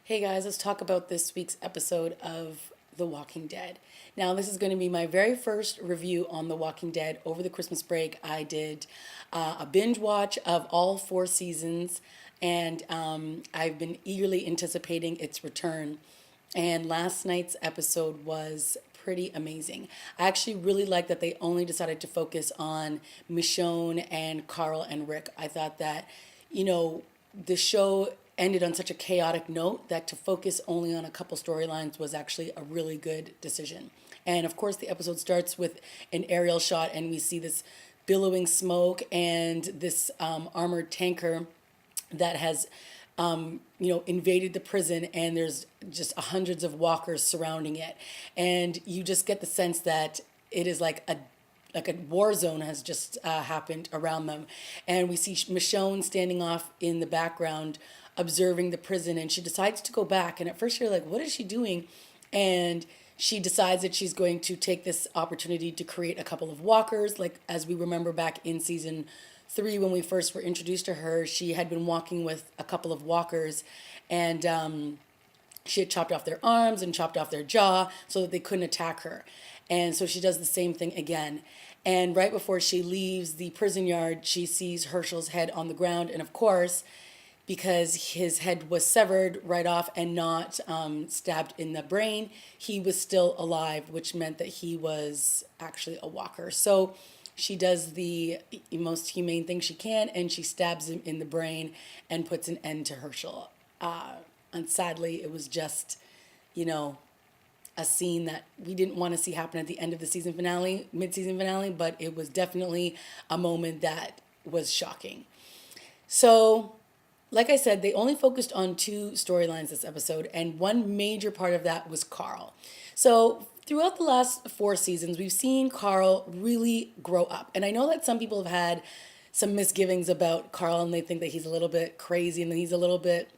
Hey guys, let's talk about this week's episode of The Walking Dead. Now, this is going to be my very first review on The Walking Dead. Over the Christmas break, I did a binge watch of all 4 seasons, and I've been eagerly anticipating its return. And last night's episode was pretty amazing. I actually really like that they only decided to focus on Michonne and Carl and Rick. I thought that, the show ended on such a chaotic note that to focus only on a couple storylines was actually a really good decision. And of course, the episode starts with an aerial shot, and we see this billowing smoke and this armored tanker that has invaded the prison, and there's just hundreds of walkers surrounding it. And you just get the sense that it is like a war zone has just happened around them. And we see Michonne standing off in the background observing the prison, and she decides to go back. And at first you're like, what is she doing? And she decides that she's going to take this opportunity to create a couple of walkers. Like, as we remember back in season 3, when we first were introduced to her, she had been walking with a couple of walkers, and she had chopped off their arms and chopped off their jaw so that they couldn't attack her. And so she does the same thing again. And right before she leaves the prison yard, she sees Herschel's head on the ground. And of course, because his head was severed right off and not stabbed in the brain, he was still alive, which meant that he was actually a walker. So she does the most humane thing she can, and she stabs him in the brain and puts an end to Herschel. And sadly, it was just, a scene that we didn't want to see happen at the end of the season finale, mid-season finale, but it was definitely a moment that was shocking. So, like I said, they only focused on 2 storylines this episode, and one major part of that was Carl. So, throughout the last 4 seasons, we've seen Carl really grow up. And I know that some people have had some misgivings about Carl, and they think that he's a little bit crazy and that he's a little bit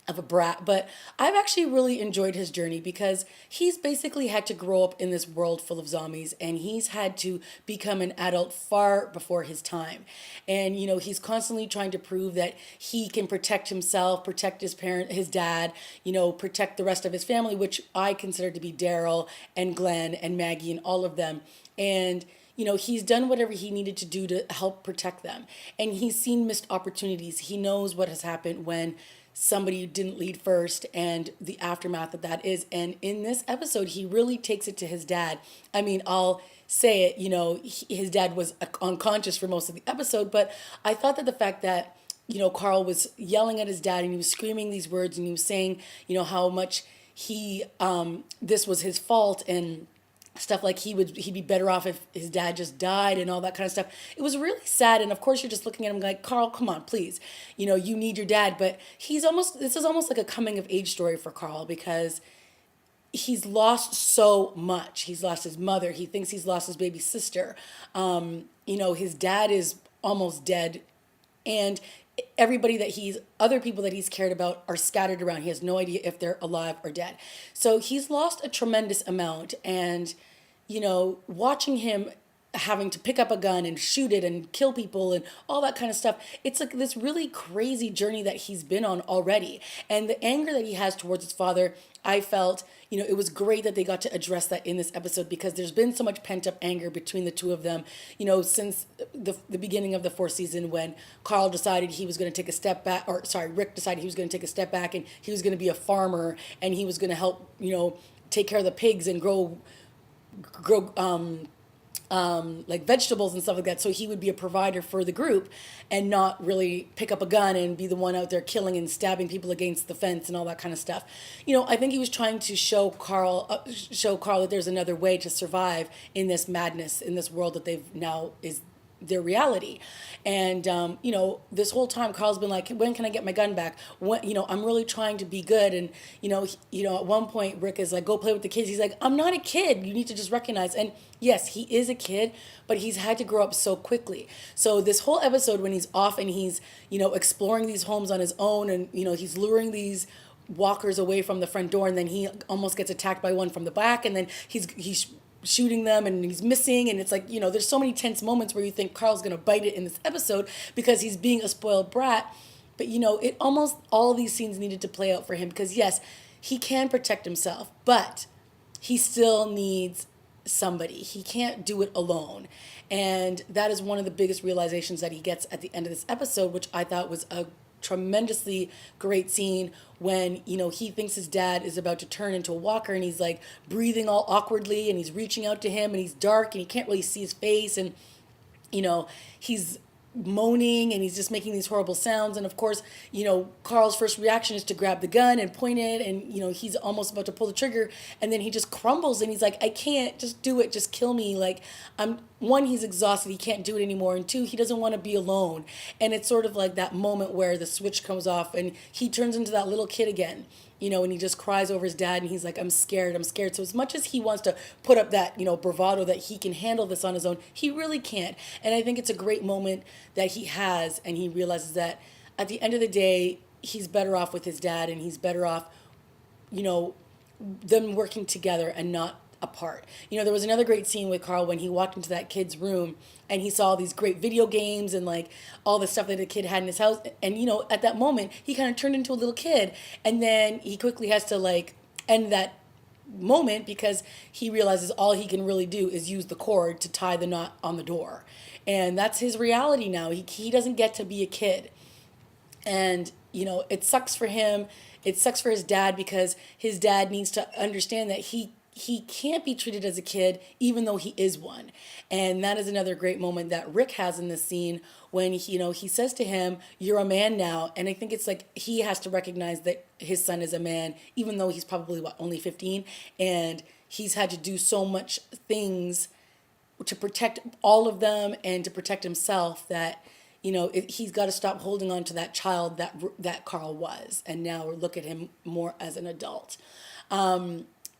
of a brat, but I've actually really enjoyed his journey because he's basically had to grow up in this world full of zombies, and he's had to become an adult far before his time. And he's constantly trying to prove that he can protect himself, protect his dad, protect the rest of his family, which I consider to be Daryl and Glenn and Maggie and all of them. And he's done whatever he needed to do to help protect them. And he's seen missed opportunities. He knows what has happened when somebody didn't lead first and the aftermath of that is. And in this episode, he really takes it to his dad. I mean, I'll say it, his dad was unconscious for most of the episode, but I thought that the fact that, Carl was yelling at his dad and he was screaming these words and he was saying, how much this was his fault and stuff like he'd be better off if his dad just died and all that kind of stuff. It was really sad, and of course you're just looking at him like, Carl, come on, please, you need your dad. But this is almost like a coming of age story for Carl because he's lost so much. He's lost his mother. He thinks he's lost his baby sister. His dad is almost dead, and other people that he's cared about are scattered around. He has no idea if they're alive or dead. So he's lost a tremendous amount. And, watching him having to pick up a gun and shoot it and kill people and all that kind of stuff, it's like this really crazy journey that he's been on already. And the anger that he has towards his father, I felt, it was great that they got to address that in this episode because there's been so much pent up anger between the two of them, since the beginning of the 4th season when Carl decided he was going to take a step back, Rick decided he was going to take a step back and he was going to be a farmer and he was going to help, take care of the pigs and grow like vegetables and stuff like that, so he would be a provider for the group and not really pick up a gun and be the one out there killing and stabbing people against the fence and all that kind of stuff. I think he was trying to show Carl that there's another way to survive in this madness, in this world that they've now is their reality. And this whole time Carl's been like, when can I get my gun back? I'm really trying to be good. And at one point Rick is like, go play with the kids. He's like, I'm not a kid, you need to just recognize. And yes, he is a kid, but he's had to grow up so quickly. So this whole episode when he's off and he's exploring these homes on his own, and he's luring these walkers away from the front door, and then he almost gets attacked by one from the back, and then he's shooting them and he's missing, and it's like, there's so many tense moments where you think Carl's gonna bite it in this episode because he's being a spoiled brat. But it almost all these scenes needed to play out for him because yes, he can protect himself, but he still needs somebody. He can't do it alone. And that is one of the biggest realizations that he gets at the end of this episode, which I thought was a tremendously great scene when he thinks his dad is about to turn into a walker, and he's like breathing all awkwardly, and he's reaching out to him, and he's dark and he can't really see his face, and he's moaning and he's just making these horrible sounds. And of course, Carl's first reaction is to grab the gun and point it, and he's almost about to pull the trigger, and then he just crumbles and he's like, I can't, just do it, just kill me. Like, one, he's exhausted, he can't do it anymore, and two, he doesn't want to be alone. And it's sort of like that moment where the switch comes off and he turns into that little kid again, and he just cries over his dad and he's like, I'm scared, I'm scared. So as much as he wants to put up that, bravado that he can handle this on his own, he really can't. And I think it's a great moment that he has, and he realizes that at the end of the day, he's better off with his dad, and he's better off, them working together and not apart. There was another great scene with Carl when he walked into that kid's room and he saw these great video games and like all the stuff that the kid had in his house. And, at that moment, he kind of turned into a little kid. And then he quickly has to like end that moment because he realizes all he can really do is use the cord to tie the knot on the door. And that's his reality now. He doesn't get to be a kid. And, it sucks for him. It sucks for his dad because his dad needs to understand that he can't be treated as a kid even though he is one. And that is another great moment that Rick has in this scene when he says to him, you're a man now. And I think it's like he has to recognize that his son is a man even though he's probably only 15, and he's had to do so much things to protect all of them and to protect himself that he's got to stop holding on to that child that Carl was, and now look at him more as an adult.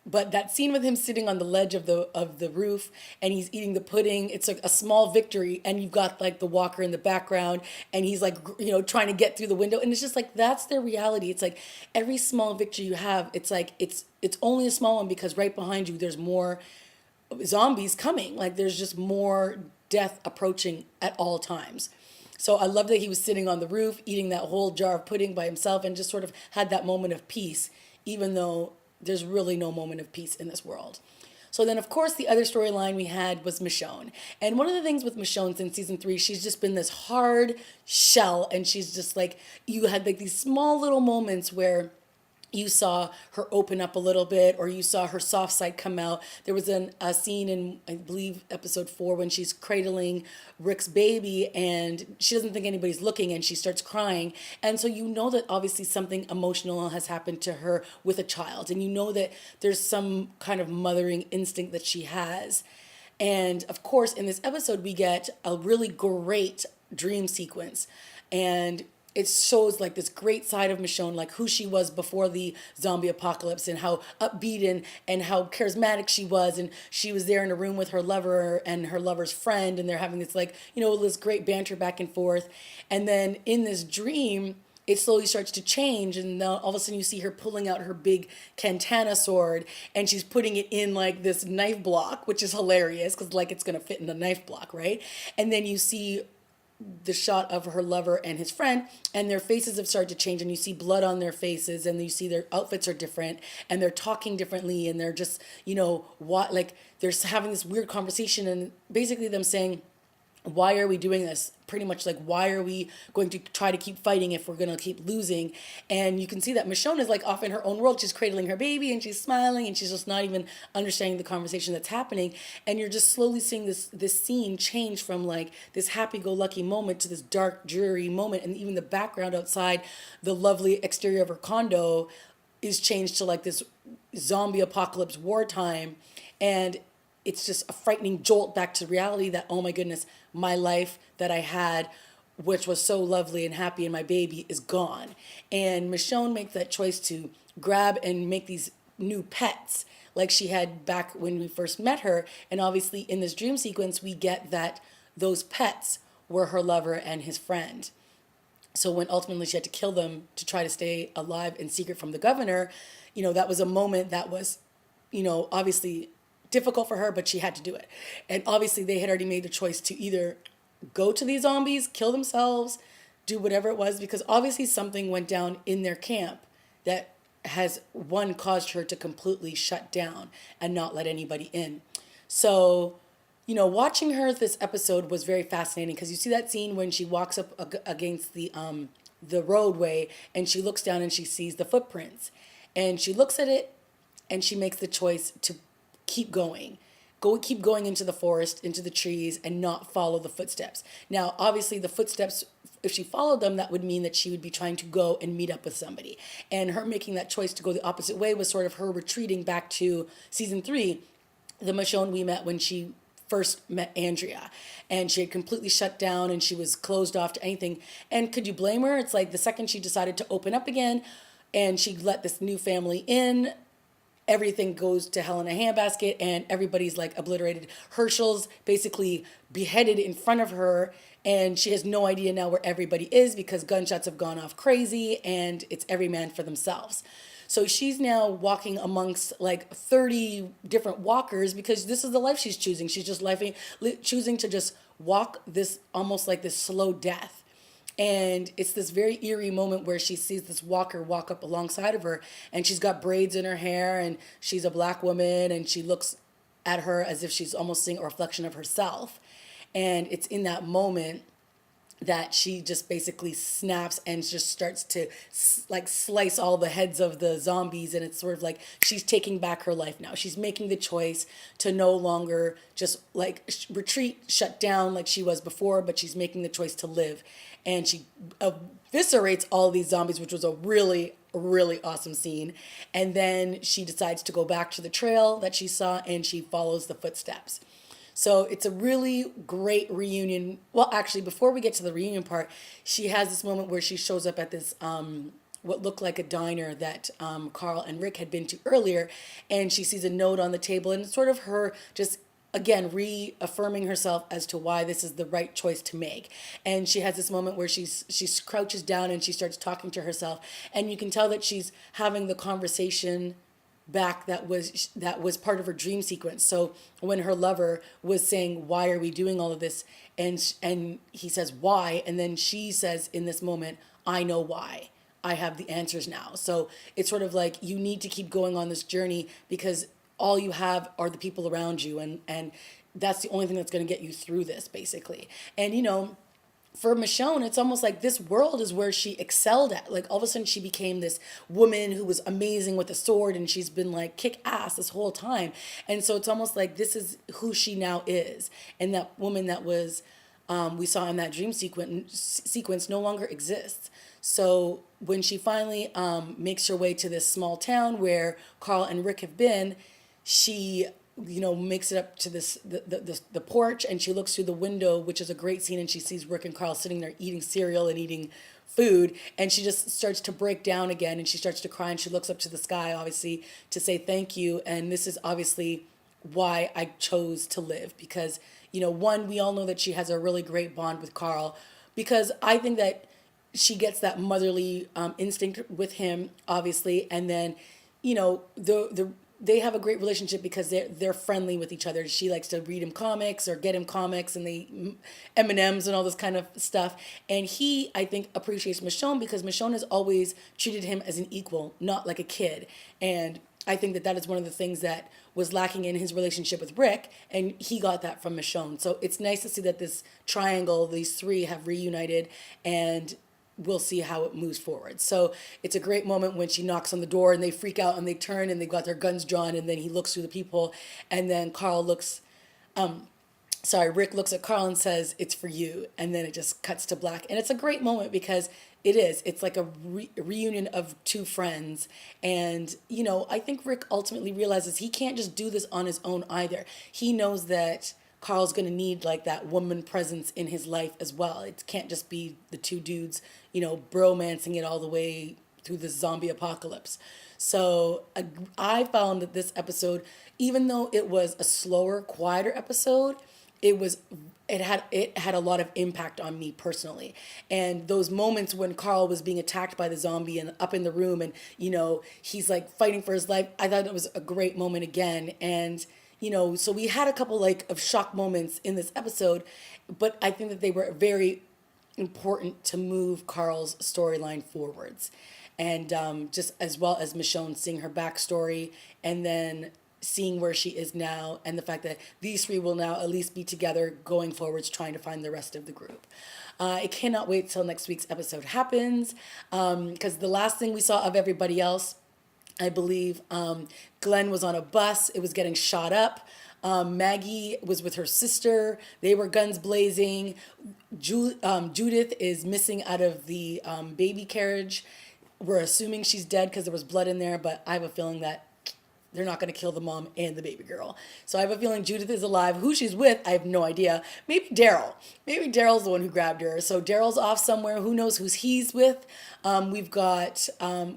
But that scene with him sitting on the ledge of the roof and he's eating the pudding, it's like a small victory, and you've got like the walker in the background and he's like, trying to get through the window, and it's just like, that's their reality. It's like every small victory you have, it's like, it's only a small one because right behind you, there's more zombies coming. Like there's just more death approaching at all times. So I love that he was sitting on the roof eating that whole jar of pudding by himself and just sort of had that moment of peace, even though there's really no moment of peace in this world. So then, of course, the other storyline we had was Michonne. And one of the things with Michonne since season 3, she's just been this hard shell. And she's just like, you had like these small little moments where you saw her open up a little bit, or you saw her soft side come out. There was a scene in, I believe, episode 4 when she's cradling Rick's baby and she doesn't think anybody's looking and she starts crying. And so that obviously something emotional has happened to her with a child. And that there's some kind of mothering instinct that she has. And of course, in this episode, we get a really great dream sequence. And it shows like this great side of Michonne, like who she was before the zombie apocalypse and how upbeat and how charismatic she was. And she was there in a room with her lover and her lover's friend, and they're having this like, this great banter back and forth. And then in this dream, it slowly starts to change, and now all of a sudden you see her pulling out her big katana sword and she's putting it in like this knife block, which is hilarious because like it's going to fit in the knife block, right? And then you see the shot of her lover and his friend, and their faces have started to change, and you see blood on their faces, and you see their outfits are different, and they're talking differently, and they're just, like they're having this weird conversation, and basically them saying, why are we doing this? Pretty much like, why are we going to try to keep fighting if we're going to keep losing? And you can see that Michonne is like off in her own world. She's cradling her baby and she's smiling and she's just not even understanding the conversation that's happening. And you're just slowly seeing this scene change from like this happy-go-lucky moment to this dark, dreary moment. And even the background outside the lovely exterior of her condo is changed to like this zombie apocalypse wartime. And it's just a frightening jolt back to reality that, oh my goodness, my life that I had, which was so lovely and happy, and my baby is gone. And Michonne makes that choice to grab and make these new pets like she had back when we first met her. And obviously in this dream sequence, we get that those pets were her lover and his friend. So when ultimately she had to kill them to try to stay alive in secret from the governor, that was a moment that was, obviously difficult for her, but she had to do it. And obviously they had already made the choice to either go to these zombies, kill themselves, do whatever it was, because obviously something went down in their camp that has one caused her to completely shut down and not let anybody in. So, watching her this episode was very fascinating, because you see that scene when she walks up against the roadway, and she looks down and she sees the footprints, and she looks at it and she makes the choice to keep going. Keep going into the forest, into the trees, and not follow the footsteps. Now, obviously, the footsteps, if she followed them, that would mean that she would be trying to go and meet up with somebody. And her making that choice to go the opposite way was sort of her retreating back to season 3, the Michonne we met when she first met Andrea. And she had completely shut down and she was closed off to anything. And could you blame her? It's like the second she decided to open up again and she let this new family in, everything goes to hell in a handbasket and everybody's like obliterated. Herschel's basically beheaded in front of her, and she has no idea now where everybody is because gunshots have gone off crazy and it's every man for themselves. So she's now walking amongst like 30 different walkers because this is the life she's choosing. She's just choosing to just walk this almost like this slow death. And it's this very eerie moment where she sees this walker walk up alongside of her, and she's got braids in her hair, and she's a black woman, and she looks at her as if she's almost seeing a reflection of herself. And it's in that moment that she just basically snaps and just starts to like slice all the heads of the zombies. And it's sort of like she's taking back her life now. She's making the choice to no longer just like retreat, shut down like she was before, but she's making the choice to live. And she eviscerates all these zombies, which was a really, really awesome scene. And then she decides to go back to the trail that she saw, and she follows the footsteps. So it's a really great reunion. Well, actually, before we get to the reunion part, she has this moment where she shows up at this what looked like a diner that Carl and Rick had been to earlier, and she sees a note on the table, and it's sort of her just again reaffirming herself as to why this is the right choice to make. And she has this moment where she crouches down and she starts talking to herself, and you can tell that she's having the conversation back that was part of her dream sequence. So when her lover was saying, why are we doing all of this, and he says why, and then she says in this moment, I know why, I have the answers now. So it's sort of like you need to keep going on this journey because all you have are the people around you, and that's the only thing that's going to get you through this basically. And for Michonne, it's almost like this world is where she excelled at. Like all of a sudden she became this woman who was amazing with a sword, and she's been like kick ass this whole time. And so it's almost like this is who she now is. And that woman that was we saw in that dream sequence no longer exists. So when she finally makes her way to this small town where Carl and Rick have been, she makes it up to the porch, and she looks through the window, which is a great scene, and she sees Rick and Carl sitting there eating cereal and eating food, and she just starts to break down again, and she starts to cry, and she looks up to the sky, obviously, to say thank you. And this is obviously why I chose to live, because one, we all know that she has a really great bond with Carl, because I think that she gets that motherly instinct with him, obviously, and then they have a great relationship because they're friendly with each other. She likes to read him comics or get him comics, and they M&Ms and all this kind of stuff. And he, I think, appreciates Michonne because Michonne has always treated him as an equal, not like a kid. And I think that is one of the things that was lacking in his relationship with Rick, and he got that from Michonne. So it's nice to see that this triangle, these three, have reunited, and we'll see how it moves forward. So it's a great moment when she knocks on the door and they freak out and they turn and they've got their guns drawn, and then he looks through the people, and then Rick looks at Carl and says, it's for you. And then it just cuts to black. And it's a great moment because it's like a reunion of two friends. And, I think Rick ultimately realizes he can't just do this on his own either. He knows that Carl's going to need like that woman presence in his life as well. It can't just be the two dudes, bromancing it all the way through the zombie apocalypse. So I found that this episode, even though it was a slower, quieter episode, it had a lot of impact on me personally. And those moments when Carl was being attacked by the zombie and up in the room, and he's like fighting for his life, I thought it was a great moment again. And so we had a couple like of shock moments in this episode, but I think that they were very important to move Carl's storyline forwards. And just as well as Michonne seeing her backstory and then seeing where she is now, and the fact that these three will now at least be together going forwards, trying to find the rest of the group. I cannot wait till next week's episode happens, because the last thing we saw of everybody else, I believe Glenn was on a bus. It was getting shot up. Maggie was with her sister. They were guns blazing. Judith is missing out of the baby carriage. We're assuming she's dead because there was blood in there, but I have a feeling that they're not going to kill the mom and the baby girl. So I have a feeling Judith is alive. Who she's with, I have no idea. Maybe Daryl. Maybe Daryl's the one who grabbed her. So Daryl's off somewhere. Who knows who's he's with? We've got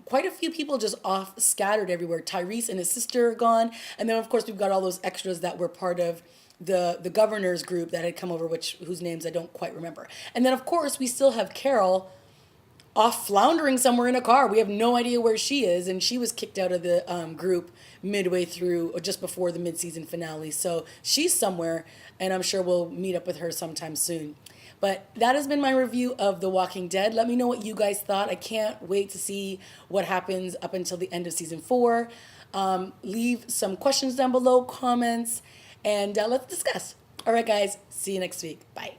quite a few people just off, scattered everywhere. Tyrese and his sister are gone. And then, of course, we've got all those extras that were part of the governor's group that had come over, whose names I don't quite remember. And then, of course, we still have Carol off floundering somewhere in a car. We have no idea where she is, and she was kicked out of the group midway through or just before the mid-season finale. So she's somewhere, and I'm sure we'll meet up with her sometime soon. But that has been my review of The Walking Dead. Let me know what you guys thought. I can't wait to see what happens up until the end of season 4. Leave some questions down below, comments, and let's discuss. All right, guys. See you next week. Bye.